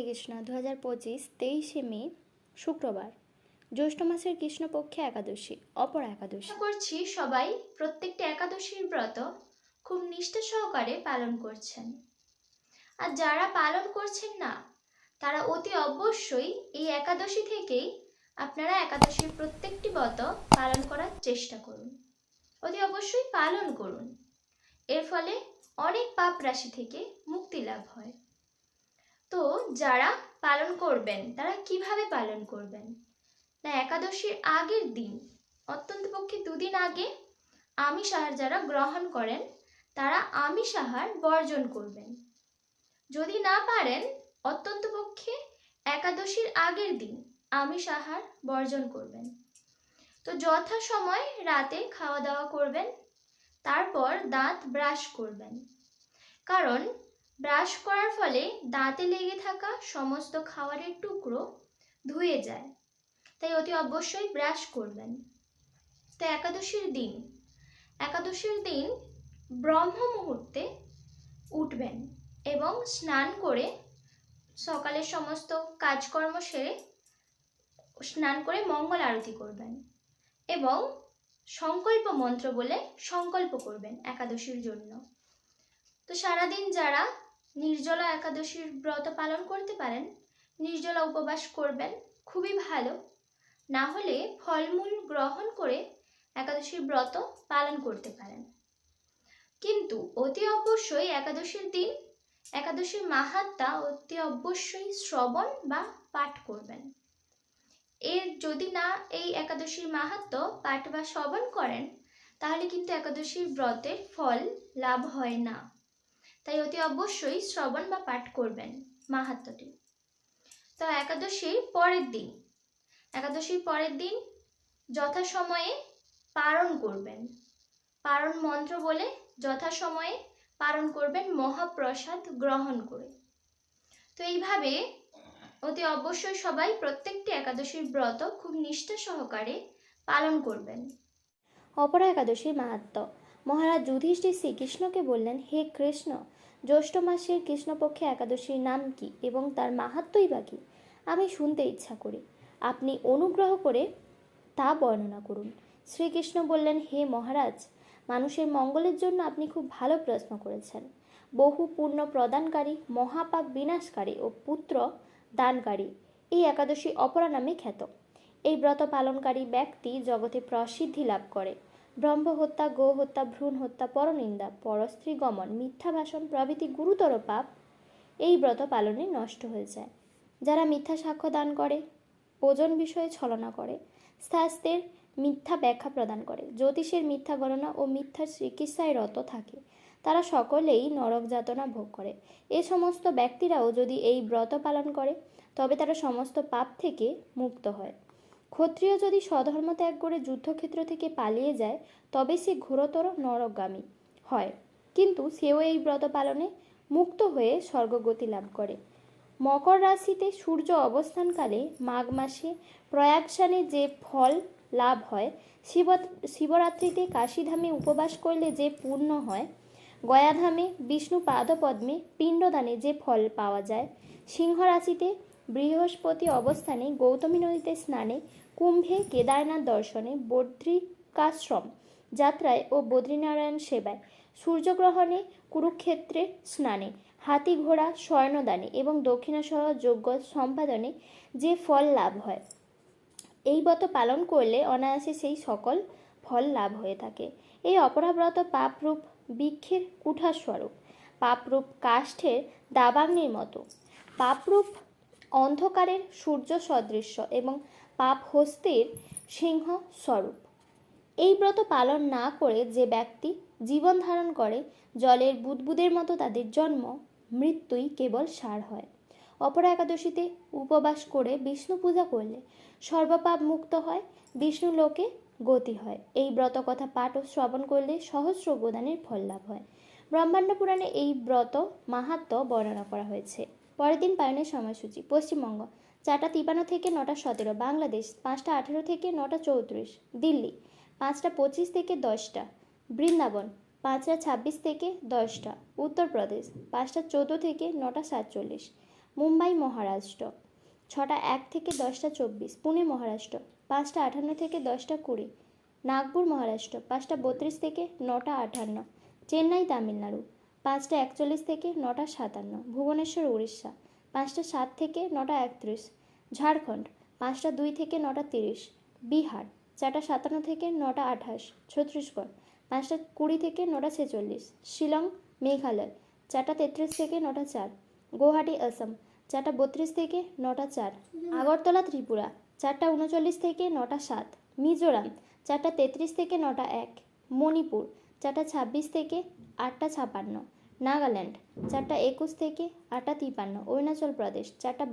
কৃষ্ণ 2025 23শে মে শুক্রবার, জ্যৈষ্ঠ মাসের কৃষ্ণপক্ষে একাদশী, অপরা একাদশী। আশা করছি সবাই প্রত্যেকটি একাদশীর ব্রত খুব নিষ্ঠা সহকারে পালন করছেন। আর যারা পালন করছেন না, তারা অতি অবশ্যই এই একাদশী থেকেই আপনারা একাদশীর প্রত্যেকটি ব্রত পালন করার চেষ্টা করুন। অতি অবশ্যই পালন করুন। এর ফলে অনেক পাপ রাশি থেকে মুক্তি লাভ হয়। তো যারা পালন করবেন তারা কিভাবে পালন করবেন না, একাদশীর আগের দিন, অত্যন্ত পক্ষে 2 দিন আগে আমিষ আহার যারা গ্রহণ করেন তারা আমিষ আহার বর্জন করবেন। যদি না পারেন, অত্যন্ত পক্ষে একাদশীর আগের দিন আমিষ আহার বর্জন করবেন। তো যথাসময় রাতে খাওয়া দাওয়া করবেন, তারপর দাঁত ব্রাশ করবেন। কারণ ব্রাশ করার ফলে দাঁতে লেগে থাকা সমস্ত খাবারের টুকরো ধুয়ে যায়, তাই অতি অবশ্যই ব্রাশ করবেন। তো একাদশীর দিন ব্রহ্ম মুহূর্তে উঠবেন এবং স্নান করে সকালের সমস্ত কাজকর্ম সেরে স্নান করে মঙ্গল আরতি করবেন এবং সংকল্প মন্ত্র বলে সংকল্প করবেন একাদশীর জন্য। তো সারাদিন যারা নির্জলা একাদশীর ব্রত পালন করতে পারেন, নির্জলা উপবাস করবেন, খুবই ভালো। না হলে ফলমূল গ্রহণ করে একাদশীর ব্রত পালন করতে পারেন। কিন্তু অতি অবশ্যই একাদশীর দিন একাদশীর মাহাত্ম্য অতি অবশ্যই শ্রবণ বা পাঠ করবেন। যদি না এই একাদশীর মাহাত্ম্য পাঠ বা শ্রবণ করেন, তাহলে কিন্তু একাদশীর ব্রতের ফল লাভ হয় না। তাই অতি অবশ্যই শ্রবণ বা পাঠ করবেন মাহাত্ম্যটি। তো একাদশীর পরের দিন যথাসময়ে পারণ করবেন। পারণ মন্ত্র বলে যথাসময়ে পারণ করবেন মহাপ্রসাদ গ্রহণ করে। তো এইভাবে অতি অবশ্যই সবাই প্রত্যেকটি একাদশীর ব্রত খুব নিষ্ঠা সহকারে পালন করবেন। অপরা একাদশীর মাহাত্ম্য। মহারাজ যুধিষ্ঠির শ্রীকৃষ্ণকে বললেন, হে কৃষ্ণ, জ্যৈষ্ঠ মাসের কৃষ্ণপক্ষে একাদশীর নাম কি এবং তার মাহাত্ম্যই বা কী? আমি শুনতে ইচ্ছা করি। আপনি অনুগ্রহ করে তা বর্ণনা করুন। শ্রীকৃষ্ণ বললেন, হে মহারাজ, মানুষের মঙ্গলের জন্য আপনি খুব ভালো প্রশ্ন করেছেন। বহু পুণ্য প্রদানকারী, মহাপাপ বিনাশকারী ও পুত্র দানকারী এই একাদশী অপরা নামে খ্যাত। এই ব্রত পালনকারী ব্যক্তি জগতে প্রসিদ্ধি লাভ করে। ব্রহ্ম হত্যা, গো হত্যা, ভ্রূণ হত্যা, পরনিন্দা, পরস্ত্রী গমন, মিথ্যা ভাষণ প্রভৃতি গুরুতর পাপ এই ব্রত পালনে নষ্ট হয়ে যায়। যারা মিথ্যা সাক্ষ্য দান করে, ওজন বিষয়ে ছলনা করে, স্বাস্থ্যের মিথ্যা ব্যাখ্যা প্রদান করে, জ্যোতিষের মিথ্যা গণনা ও মিথ্যা চিকিৎসায় রত থাকে, তারা সকলেই নরক যাতনা ভোগ করে। এ সমস্ত ব্যক্তিরাও যদি এই ব্রত পালন করে, তবে তারা সমস্ত পাপ থেকে মুক্ত হয়। ক্ষত্রিয় যদি স্বধর্ম ত্যাগ করে যুদ্ধক্ষেত্র থেকে পালিয়ে যায়, তবে সে ঘোরতর নরকগামী হয়, কিন্তু সেও এই ব্রত পালনে মুক্ত হয়ে স্বর্গগতি লাভ করে। মকর রাশিতে সূর্য অবস্থানকালে মাঘ মাসে প্রয়াগস্নানে যে ফল লাভ হয়, শিবরাত্রিতে কাশীধামে উপবাস করলে যে পুণ্য হয়, গয়াধামে বিষ্ণু পাদপদ্মে পিণ্ডদানে যে ফল পাওয়া যায়, সিংহ রাশিতে বৃহস্পতি অবস্থানে গৌতমী নদীতে স্নানে, কুম্ভে কেদারনাথ দর্শনে, বদ্রিকাশ্রম যাত্রায় ও বদ্রীনারায়ণ সেবায়, সূর্যগ্রহণে, কুরুক্ষেত্রে স্নানে, হাতি ঘোড়া স্বর্ণদানে এবং দক্ষিণাসহ যজ্ঞ সম্পাদনে যে ফল লাভ হয়, এই ব্রত পালন করলে অনায়াসে সেই সকল ফল লাভ হয়ে থাকে। এই অপরাব্রত পাপরূপ বৃক্ষের কুঠাস্বরূপ, পাপরূপ কাষ্ঠের দাবাগ্নির মতো, পাপরূপ অন্ধকারের সূর্য সদৃশ্য এবং পাপ হস্তের সিংহ স্বরূপ। এই ব্রত পালন না করে যে ব্যক্তি জীবন ধারণ করে, জলের বুদবুদের মতো তাদের জন্ম, মৃত্যুই কেবল সার হয়। অপরা একাদশীতে উপবাস করে বিষ্ণু পূজা করলে সর্বপাপ মুক্ত হয়, বিষ্ণু লোকে গতি হয়। এই ব্রত কথা পাঠ ও শ্রবণ করলে সহস্র গোদানের ফল লাভ হয়। ব্রহ্মাণ্ড পুরাণে এই ব্রত মাহাত্ম্য বর্ণনা করা হয়েছে। পরের দিন পালনের সময়সূচি। পশ্চিমবঙ্গ 4টা 53 থেকে 9টা 17, বাংলাদেশ 5টা 18 থেকে 9টা 34, দিল্লি 5টা 25 থেকে 10টা, বৃন্দাবন 5টা 26 থেকে 10টা, উত্তরপ্রদেশ 5টা 14 থেকে 9টা 47, মুম্বাই মহারাষ্ট্র। 6টা 1 থেকে 10টা 24 পুনে মহারাষ্ট্র। 5টা 58 থেকে 10টা 20 নাগপুর মহারাষ্ট্র। 5টা 32 থেকে 9টা 58 চেন্নাই তামিলনাড়ু। 5টা 41 থেকে 9টা 57 ভুবনেশ্বর উড়িষ্যা। 5টা 7 থেকে 9টা 31 ঝাড়খণ্ড। 5টা 2 থেকে 9টা 30 বিহার। 4টা 57 থেকে 9টা 28 ছত্তিশগড়। 5টা 20 থেকে 9টা 46 শিলং মেঘালয়। 4টা 33 থেকে 9টা 4 গুয়াহাটি আসাম। 4টা 32 থেকে 9টা 4 আগরতলা ত্রিপুরা। 4টা 39 থেকে 9টা 7 মিজোরাম। 4টা 33 থেকে 9টা 1 মণিপুর। 4টা 26 থেকে 8টা 56 নাগাল্যান্ড। 4টা 21 থেকে 8টা 53 অরুণাচল প্রদেশ। 4টা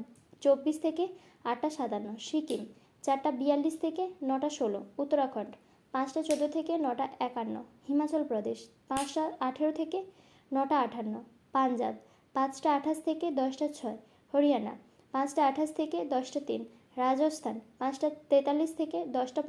24 থেকে 8টা 57 সিকিম। 4টা 42 থেকে 9টা 16 উত্তরাখণ্ড। 5টা 14 থেকে 9টা 51 হিমাচল প্রদেশ। 5টা 18 থেকে 9টা 58 পাঞ্জাব। 5টা 28 থেকে 10টা 6 হরিয়ানা। 5টা 28 থেকে 10টা 3 রাজস্থান। 5টা 43 থেকে 10টা